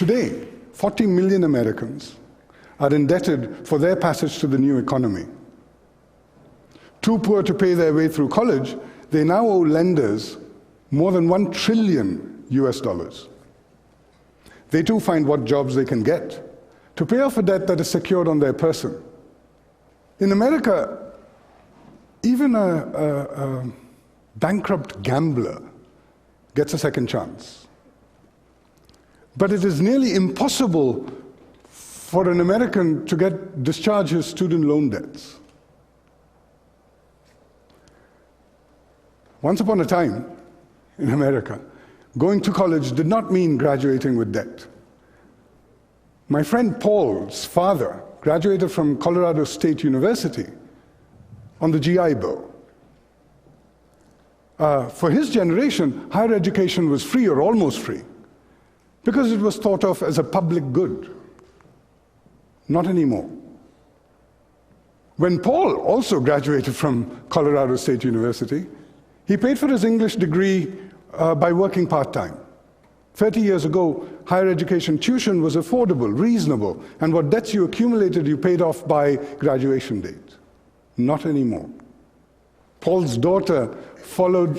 Today, 40 million Americans are indebted for their passage to the new economy. Too poor to pay their way through college, they now owe lenders more than $1 trillion US. They too find what jobs they can get to pay off a debt that is secured on their person. In America, even a bankrupt gambler gets a second chance. But it is nearly impossible for an American to discharge his student loan debts. Once upon a time, in America, going to college did not mean graduating with debt. My friend Paul's father graduated from Colorado State University on the GI Bill. For his generation, higher education was free or almost free because it was thought of as a public good. Not anymore. When Paul also graduated from Colorado State University, he paid for his English degree by working part-time. 30 years ago, higher education tuition was affordable, reasonable, and what debts you accumulated you paid off by graduation date. Not anymore. Paul's daughter followed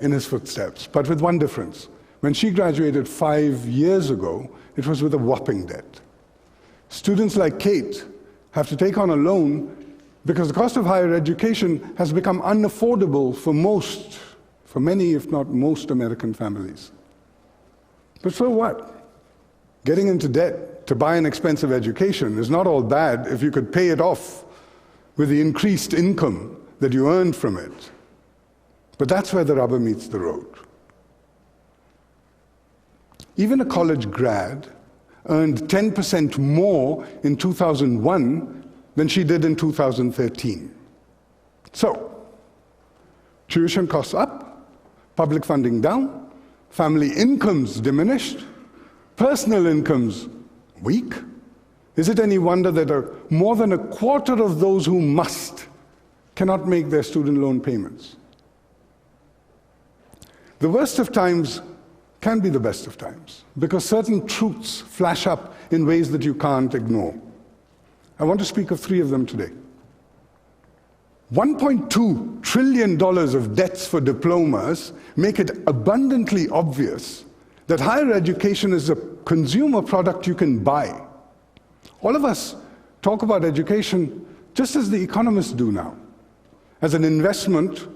in his footsteps, but with one difference. When she graduated 5 years ago, it was with a whopping debt. Students like Kate have to take on a loan because the cost of higher education has become unaffordable for many, if not most, American families. But so what? Getting into debt to buy an expensive education is not all bad if you could pay it off with the increased income that you earned from it. But that's where the rubber meets the road. Even a college grad earned 10% more in 2001 than she did in 2013. So, tuition costs up, public funding down, family incomes diminished, personal incomes weak. Is it any wonder that more than a quarter of those who must cannot make their student loan payments? The worst of times can be the best of times, because certain truths flash up in ways that you can't ignore. I want to speak of 3 of them today. $1.2 trillion of debts for diplomas make it abundantly obvious that higher education is a consumer product you can buy. All of us talk about education just as the economists do now, as an investment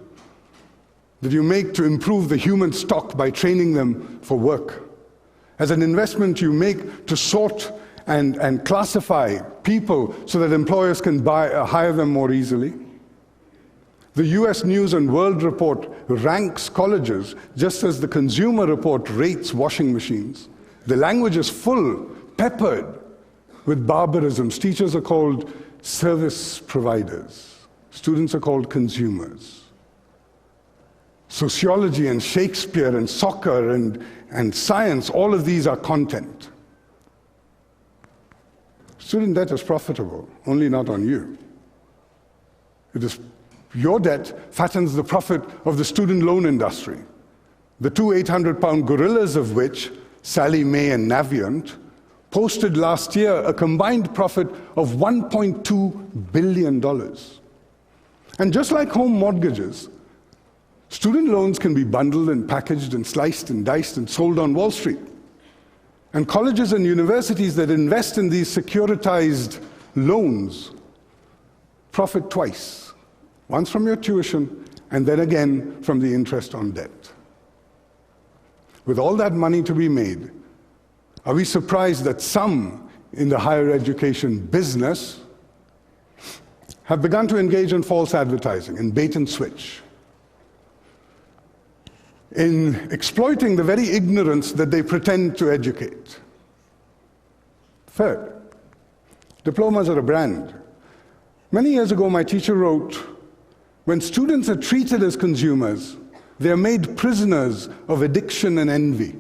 that you make to improve the human stock by training them for work, as an investment you make to sort and classify people so that employers can hire them more easily. The US News and World Report ranks colleges just as the Consumer Report rates washing machines. The language is full, peppered with barbarisms. Teachers are called service providers. Students are called consumers. Sociology and Shakespeare and soccer and science, all of these are content. Student debt is profitable, only not on you. Your debt fattens the profit of the student loan industry, the 2 800-pound gorillas of which, Sallie Mae and Navient, posted last year a combined profit of $1.2 billion. And just like home mortgages, student loans can be bundled and packaged and sliced and diced and sold on Wall Street. And colleges and universities that invest in these securitized loans profit twice, once from your tuition and then again from the interest on debt. With all that money to be made, are we surprised that some in the higher education business have begun to engage in false advertising, in bait and switch, in exploiting the very ignorance that they pretend to educate? Third, diplomas are a brand. Many years ago, my teacher wrote, when students are treated as consumers, they are made prisoners of addiction and envy.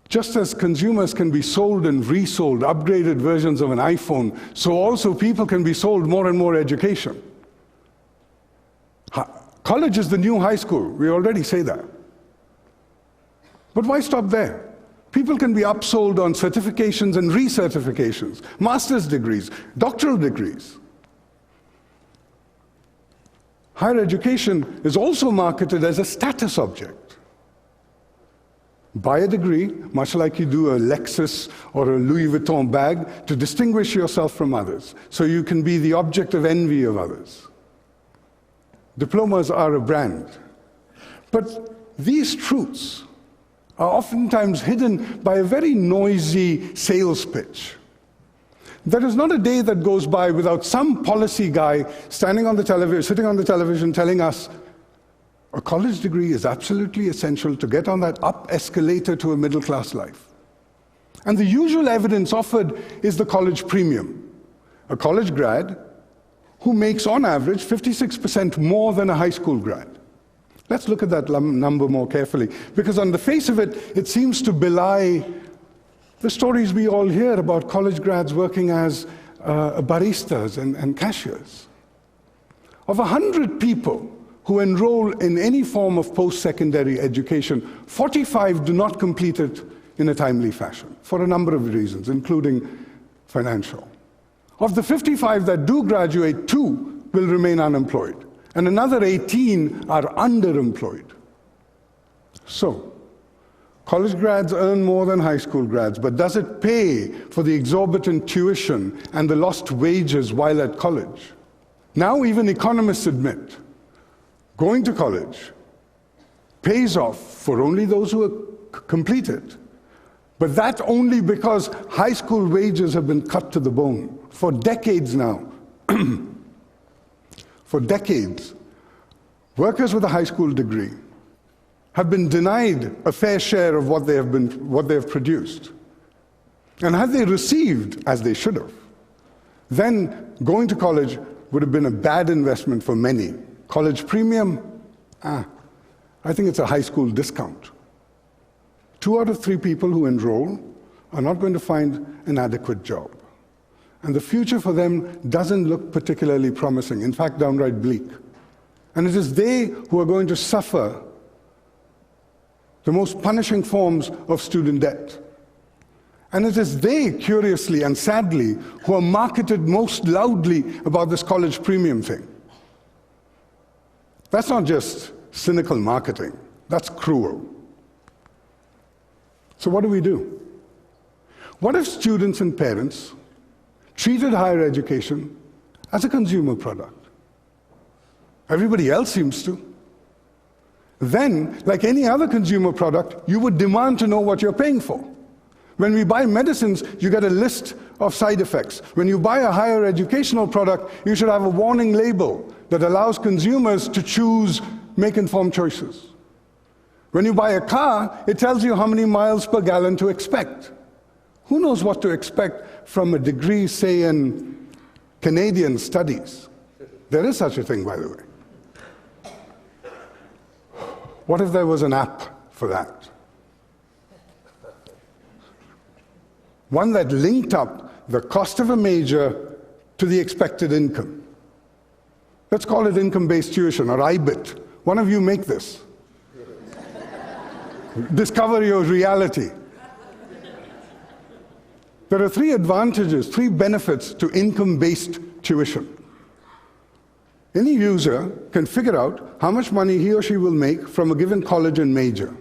Just as consumers can be sold and resold upgraded versions of an iPhone, so also people can be sold more and more education. College is the new high school. We already say that. But why stop there? People can be upsold on certifications and recertifications, master's degrees, doctoral degrees. Higher education is also marketed as a status object. Buy a degree, much like you do a Lexus or a Louis Vuitton bag, to distinguish yourself from others, so you can be the object of envy of others. Diplomas are a brand. But these truths are oftentimes hidden by a very noisy sales pitch. There is not a day that goes by without some policy guy standing on the television, sitting on the television telling us a college degree is absolutely essential to get on that up escalator to a middle-class life. And the usual evidence offered is the college premium. A college grad who makes, on average, 56% more than a high school grad. Let's look at that number more carefully, because on the face of it, it seems to belie the stories we all hear about college grads working as baristas and cashiers. Of 100 people who enroll in any form of post-secondary education, 45 do not complete it in a timely fashion, for a number of reasons, including financial. Of the 55 that do graduate, 2 will remain unemployed, and another 18 are underemployed. So, college grads earn more than high school grads, but does it pay for the exorbitant tuition and the lost wages while at college? Now even economists admit going to college pays off for only those who complete it, but that only because high school wages have been cut to the bone. For decades now, for decades, workers with a high school degree have been denied a fair share of what they have produced. And had they received, as they should have, then going to college would have been a bad investment for many. College premium, I think it's a high school discount. 2 out of 3 people who enroll are not going to find an adequate job. And the future for them doesn't look particularly promising, in fact, downright bleak. And it is they who are going to suffer the most punishing forms of student debt. And it is they, curiously and sadly, who are marketed most loudly about this college premium thing. That's not just cynical marketing, that's cruel. So what do? What if students and parents treated higher education as a consumer product? Everybody else seems to. Then, like any other consumer product, you would demand to know what you're paying for. When we buy medicines, you get a list of side effects. When you buy a higher educational product, you should have a warning label that allows consumers to choose, make informed choices. When you buy a car, it tells you how many miles per gallon to expect. Who knows what to expect from a degree, say, in Canadian studies? There is such a thing, by the way. What if there was an app for that? One that linked up the cost of a major to the expected income. Let's call it income-based tuition, or IBIT. One of you make this. Discover your reality. There are 3 advantages, 3 benefits to income-based tuition. Any user can figure out how much money he or she will make from a given college and major.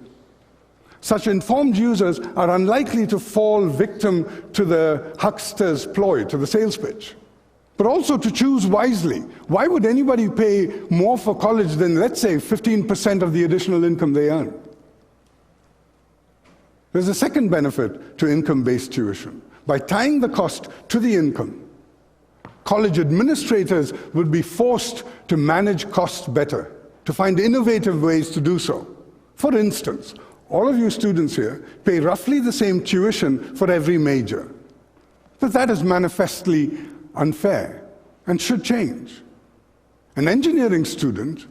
Such informed users are unlikely to fall victim to the huckster's ploy, to the sales pitch, but also to choose wisely. Why would anybody pay more for college than, let's say, 15% of the additional income they earn? There's a second benefit to income-based tuition. By tying the cost to the income, college administrators would be forced to manage costs better, to find innovative ways to do so. For instance, all of you students here pay roughly the same tuition for every major. But that is manifestly unfair and should change. An engineering student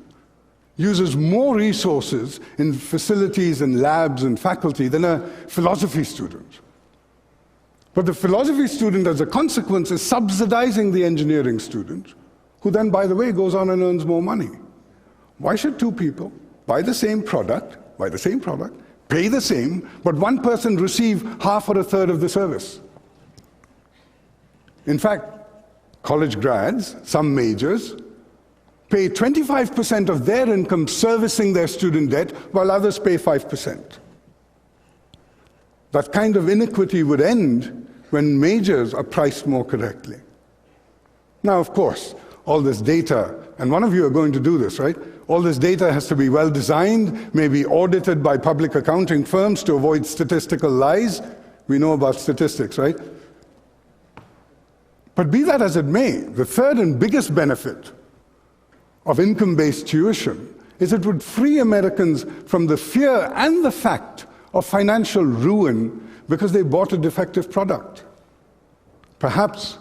uses more resources in facilities and labs and faculty than a philosophy student. But the philosophy student, as a consequence, is subsidizing the engineering student, who then, by the way, goes on and earns more money. Why should 2 people buy the same product, pay the same, but one person receive half or a third of the service. In fact, college grads, some majors, pay 25% of their income servicing their student debt, while others pay 5%. That kind of inequity would end when majors are priced more correctly. Now, of course, all this data, and one of you are going to do this, right? All this data has to be well designed, maybe audited by public accounting firms to avoid statistical lies. We know about statistics, right? But be that as it may, the third and biggest benefit of income-based tuition is it would free Americans from the fear and the fact of financial ruin because they bought a defective product. Perhaps,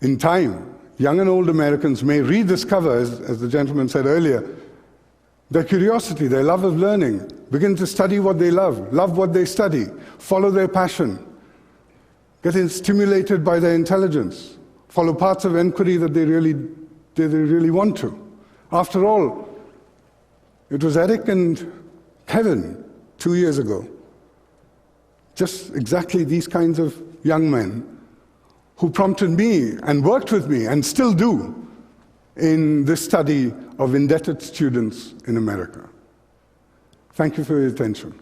in time, young and old Americans may rediscover, as the gentleman said earlier, their curiosity, their love of learning, begin to study what they love what they study, follow their passion, get stimulated by their intelligence, follow paths of inquiry that they really want to. After all, it was Eric and Kevin 2 years ago, just exactly these kinds of young men, who prompted me and worked with me, and still do, in this study of indebted students in America. Thank you for your attention.